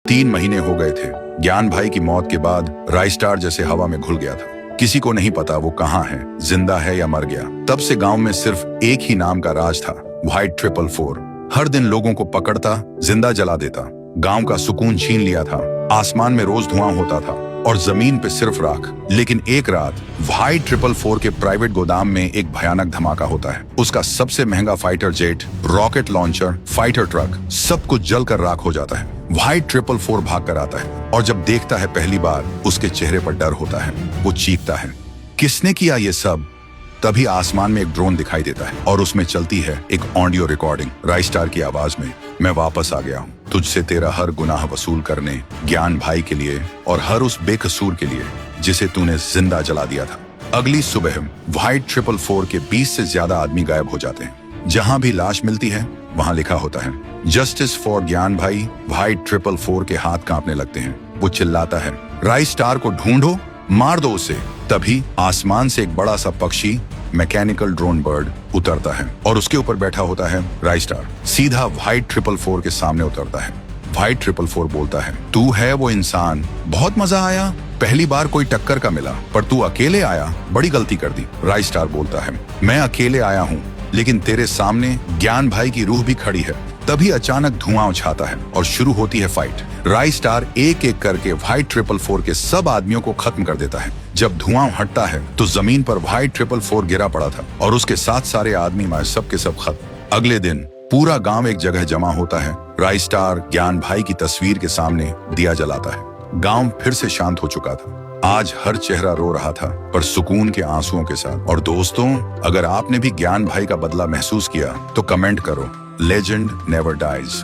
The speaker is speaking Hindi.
3 महीने हो गए थे। ज्ञान भाई की मौत के बाद राइस्टार जैसे हवा में घुल गया था। किसी को नहीं पता वो कहाँ है, जिंदा है या मर गया। तब से गांव में सिर्फ एक ही नाम का राज था, व्हाइट 444। हर दिन लोगों को पकड़ता, जिंदा जला देता, गांव का सुकून छीन लिया था। आसमान में रोज धुआं होता था और जमीन पे सिर्फ राख। लेकिन एक रात व्हाइट 444 के प्राइवेट गोदाम में एक भयानक धमाका होता है। उसका सबसे महंगा fighter jet, rocket launcher, fighter truck, सब कुछ जलकर राख हो जाता है। व्हाइट 444 भाग कर आता है और जब देखता है पहली बार, उसके चेहरे पर डर होता है। वो चीखता है, किसने किया ये सब? तभी आसमान में एक ड्रोन दिखाई देता है और उसमें चलती है एक ऑडियो रिकॉर्डिंग राइस्टार की आवाज में। मैं वापस आ गया हूँ, तुझसे तेरा हर गुनाह वसूल करने, ज्ञान भाई के लिए और हर उस बेकसूर के लिए जिसे तूने जिंदा जला दिया था। अगली सुबह व्हाइट 444 के 20 से ज्यादा आदमी गायब हो जाते हैं। जहां भी लाश मिलती है वहां लिखा होता है, जस्टिस फॉर ज्ञान भाई। व्हाइट 444 के हाथ कांपने लगते हैं। वो चिल्लाता है, राइस्टार को ढूंढो, मार दो उसे। तभी आसमान से एक बड़ा सा पक्षी, मैकेनिकल ड्रोन बर्ड, उतरता है और उसके ऊपर बैठा होता है राइस्टार। सीधा व्हाइट 444 के सामने उतरता है। व्हाइट 444 बोलता है, तू है वो इंसान, बहुत मजा आया। पहली बार कोई टक्कर का मिला, पर तू अकेले आया, बड़ी गलती कर दी। राइस्टार बोलता है, मैं अकेले आया हूँ, लेकिन तेरे सामने ज्ञान भाई की रूह भी खड़ी है। तभी अचानक धुआं उछाता है और शुरू होती है फाइट। राइस्टार एक एक करके व्हाइट 444 के सब आदमियों को खत्म कर देता है। जब धुआं हटता है तो जमीन पर व्हाइट 444 गिरा पड़ा था और उसके साथ सारे आदमी मारे, सब के सब खत्म। अगले दिन पूरा गांव एक जगह जमा होता है। राइस्टार ज्ञान भाई की तस्वीर के सामने दिया जलाता है। गांव फिर से शांत हो चुका था। आज हर चेहरा रो रहा था, पर सुकून के आंसुओं के साथ। और दोस्तों, अगर आपने भी ज्ञान भाई का बदला महसूस किया तो कमेंट करो। Legend never dies.